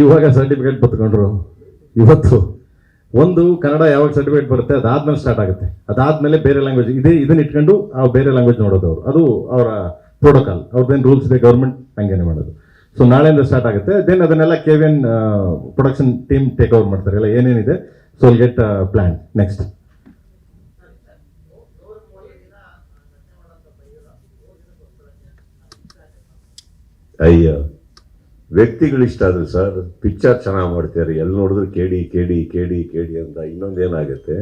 ಇವಾಗ ಸರ್ಟಿಫಿಕೇಟ್ ಬತ್ಕೊಂಡ್ರು. ಇವತ್ತು ಒಂದು ಕನ್ನಡ ಯಾವಾಗ ಸರ್ಟಿಫಿಕೇಟ್ ಬರುತ್ತೆ ಅದಾದ್ಮೇಲೆ ಸ್ಟಾರ್ಟ್ ಆಗುತ್ತೆ. ಅದಾದ್ಮೇಲೆ ಬೇರೆ ಲ್ಯಾಂಗ್ವೇಜ್ ಇದನ್ನ ಇಟ್ಕೊಂಡು ಬೇರೆ ಲ್ಯಾಂಗ್ವೇಜ್ ನೋಡೋದು ಅವರು. ಅದು ಅವರ ಪ್ರೋಟೋಕಾಲ್, ಅವ್ರದ್ದೇನು ರೂಲ್ಸ್ ಇದೆ ಗೌರ್ಮೆಂಟ್ ಹಂಗೇನೆ ಮಾಡೋದು. ಸೊ ನಾಳೆಯಿಂದ ಸ್ಟಾರ್ಟ್ ಆಗುತ್ತೆ. ದೆನ್ ಅದನ್ನೆಲ್ಲ KVN production team take over ಮಾಡ್ತಾರೆ. ಎಲ್ಲ ಏನೇನಿದೆ so will get plan next. ಅಯ್ಯ, ವ್ಯಕ್ತಿಗಳಿಷ್ಟ ಆದ್ರೆ ಸರ್ ಪಿಕ್ಚರ್ ಚೆನ್ನಾಗಿ ಮಾಡ್ತಾರೆ, ಎಲ್ಲಿ ನೋಡಿದ್ರು ಕೇಡಿ ಕೇಡಿ ಕೇಡಿ ಕೇಡಿ ಅಂತ. ಇನ್ನೊಂದೇನಾಗುತ್ತೆ,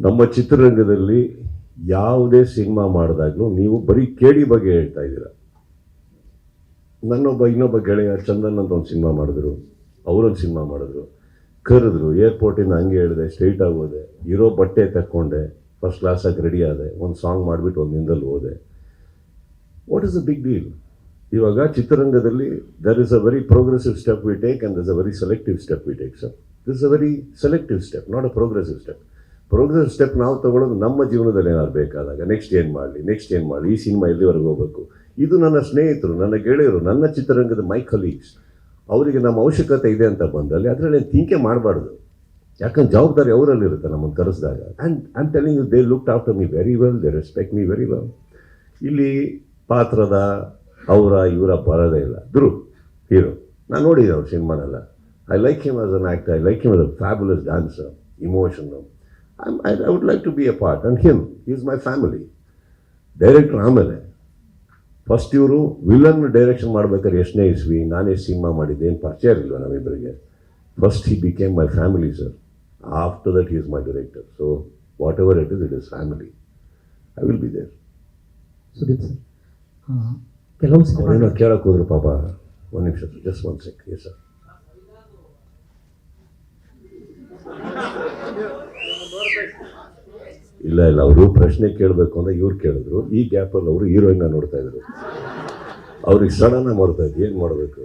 ನಮ್ಮ ಚಿತ್ರರಂಗದಲ್ಲಿ ಯಾವುದೇ ಸಿನಿಮಾ ಮಾಡಿದಾಗಲೂ ನೀವು ಬರೀ ಕೇಡಿ ಬಗ್ಗೆ ಹೇಳ್ತಾ ಇದ್ದೀರ. ಇನ್ನೊಬ್ಬ ಗೆಳೆಯ ಚಂದನ್ ಅಂತ ಒಂದು ಸಿನಿಮಾ ಮಾಡಿದ್ರು, ಅವರೊಂದು ಸಿನಿಮಾ ಮಾಡಿದ್ರು, ಕರೆದ್ರು, ಏರ್ಪೋರ್ಟಿಂದ ಹಂಗೆ ಹೇಳಿದೆ, ಸ್ಟ್ರೈಟ್ ಆಗೋದೆ, ಇರೋ ಬಟ್ಟೆ ತಕ್ಕೊಂಡೆ, ಫಸ್ಟ್ ಕ್ಲಾಸಾಗಿ ರೆಡಿ ಆದೆ, ಒಂದು ಸಾಂಗ್ ಮಾಡಿಬಿಟ್ಟು ಒಂದು ದಿನದಲ್ಲಿ ಹೋದೆ. What is the big deal? ಇವಾಗ ಚಿತ್ರರಂಗದಲ್ಲಿ there is a very progressive step we take and there is a very selective step we take. Sir this is a very selective step, not a progressive step. Progressive step ನಾವು ತಗೊಳ್ಳೋದು ನಮ್ಮ ಜೀವನದಲ್ಲಿ ಏನಾದ್ರು ಬೇಕಾದಾಗ next ಏನು ಮಾಡಲಿ, ಈ cinema ಎಲ್ಲಿವರೆಗೆ ಹೋಗಬೇಕು. ಇದು ನನ್ನ ಸ್ನೇಹಿತರು, ನನ್ನ ಗೆಳೆಯರು, ನನ್ನ ಚಿತ್ರರಂಗದ ಮೈ ಕಲೀಗ್ಸ್, ಅವರಿಗೆ ನಮ್ಮ ಅವಶ್ಯಕತೆ ಇದೆ ಅಂತ ಬಂದಲ್ಲಿ ಅದರಲ್ಲಿ ಥಿಂಕೆ ಮಾಡಬಾರ್ದು. ಯಾಕಂದ್ರೆ ಜವಾಬ್ದಾರಿ ಅವರಲ್ಲಿರುತ್ತೆ ನಮ್ಮನ್ನು ಕರೆಸಿದಾಗ. And I am telling you, they looked after me very well, they respect me very well. ಇಲ್ಲಿ ಪಾತ್ರದ ಇವರ ಬರೋದೇ ಇಲ್ಲ. ಧ್ರುವ್ ಹೀರೋ, ನಾನು ನೋಡಿದ್ದೆ ಅವ್ರ ಸಿನಿಮಾನೆಲ್ಲ. I like him as an actor, I like him as a fabulous dancer, emotion. I would like to be a part and him is my family. Director ಆಮೇಲೆ ಫಸ್ಟ್ ಇವರು ವಿಲನ್ ಡೈರೆಕ್ಷನ್ ಮಾಡ್ಬೇಕಾದ್ರೆ ಎಷ್ಟನೇ ಇಸ್ವಿ, ನಾನೇ ಸಿನಿಮಾ ಮಾಡಿದ್ದೆ, ಏನು ಪರಿಚಯ ಇರಲಿಲ್ಲ ನಮ್ಮಿಬ್ಬರಿಗೆ. First he became my family sir. After that he is my director. So whatever it is family. I will be there. Sudeep sir, ಕೆಲವು ಏನೋ ಕೇಳಕ್ಕೆ ಹೋದ್ರು ಪಾಪ. ಒಂದು ನಿಮಿಷ, just one sec. Yes sir. ಇಲ್ಲ ಅವರು ಪ್ರಶ್ನೆ ಕೇಳಬೇಕು ಅಂತ ಇವ್ರು ಕೇಳಿದ್ರು. ಈ ಗ್ಯಾಪಲ್ಲಿ ಅವರು ಹೀರೋಯಿನ್ನ ನೋಡ್ತಾ ಇದ್ರು. ಅವ್ರಿಗೆ ಸಡನ್ ಆಗಿ ಮಾಡ್ತಾ ಇದ್ರು, ಏನು ಮಾಡಬೇಕು.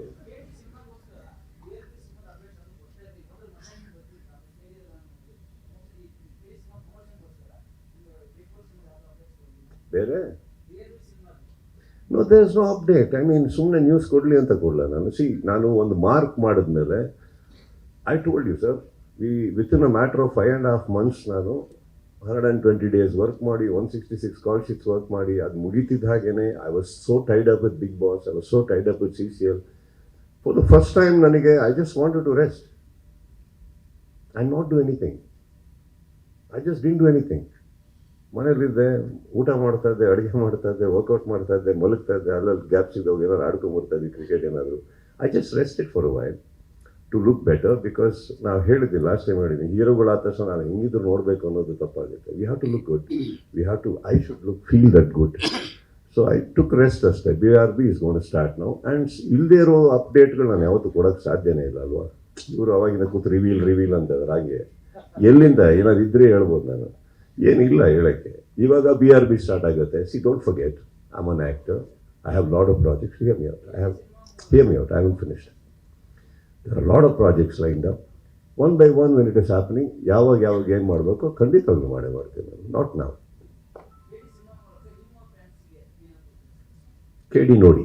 ಬೇರೆ no, there is no update. I mean ಸುಮ್ಮನೆ ನ್ಯೂಸ್ ಕೊಡಲಿ ಅಂತ ಕೊಡಲ ನಾನು. ನಾನು ಒಂದು ಮಾರ್ಕ್ ಮಾಡಿದ್ಮೇಲೆ I told you sir, within a matter of 5.5 months ನಾನು 120 days ವರ್ಕ್ ಮಾಡಿ 166 ಕಾಲ್ ಶೀಟ್ಸ್ ವರ್ಕ್ ಮಾಡಿ ಅದು ಮುಗಿತಿದ್ದ ಹಾಗೇನೆ I was so tied up with Big Boss, I was so tied up with CCL. For the first time ನನಗೆ I just wanted to rest and not do anything. I just didn't do anything. ಮನೇಲಿದ್ದೆ, ಊಟ ಮಾಡ್ತಾ ಇದ್ದೆ, ಅಡುಗೆ ಮಾಡ್ತಾ ಇದ್ದೆ, workout ಮಾಡ್ತಾ ಇದ್ದೆ, ಮಲಗ್ತಾ ಇದ್ದೆ, ಅಲ್ಲಲ್ಲಿ ಗ್ಯಾಪ್ಸ್ ಇದ್ದವು, ಏನಾದ್ರು ಆಡ್ಕೊಂಬರ್ತಾ ಇದ್ದೆ, ಕ್ರಿಕೆಟ್ ಏನಾದರೂ. I just rested for a while to look better. Because ನಾವು ಹೇಳಿದ್ವಿ, ಲಾಸ್ಟ್ ಟೈಮ್ ಹೇಳಿದ್ದೀನಿ, ಹೀರೋಗಳಾದ ತಕ್ಷಣ ನಾನು ಹೆಂಗಿದ್ರು ನೋಡಬೇಕು ಅನ್ನೋದು ತಪ್ಪಾಗುತ್ತೆ. We have to look good, I should feel that good. So I took rest ಅಷ್ಟೇ. BRB ಇಸ್ ಗೋನ್ ಸ್ಟಾರ್ಟ್ ನಾವು. ಆ್ಯಂಡ್ ಇಲ್ಲದೇ ಇರೋ ಅಪ್ಡೇಟ್ಗಳು ನಾನು ಯಾವತ್ತೂ ಕೊಡೋಕ್ಕೆ ಸಾಧ್ಯನೇ ಇಲ್ಲ ಅಲ್ವಾ. ಇವರು ಅವಾಗಿಂದ ಕೂತು ರಿವೀಲ್ ಅಂತ ಇದ್ದಾರೆ. ಹಾಗೆ ಎಲ್ಲಿಂದ ಏನಾದ್ರು ಇದ್ದರೆ ಹೇಳ್ಬೋದು. ನಾನು ಏನಿಲ್ಲ ಹೇಳೋಕ್ಕೆ. ಇವಾಗ BRB ಸ್ಟಾರ್ಟ್ ಆಗುತ್ತೆ. Don't forget, I am an actor, I have lot of projects. Here me out, I haven finished. There are a lot of projects lined up. One by one when it is happening, ಯಾವಾಗ ಏನು ಮಾಡಬೇಕು ಖಂಡಿತವಾಗ್ಲೂ ಮಾಡ್ತೀನಿ ನಾನು. Not ನಾವು. KD ನೋಡಿ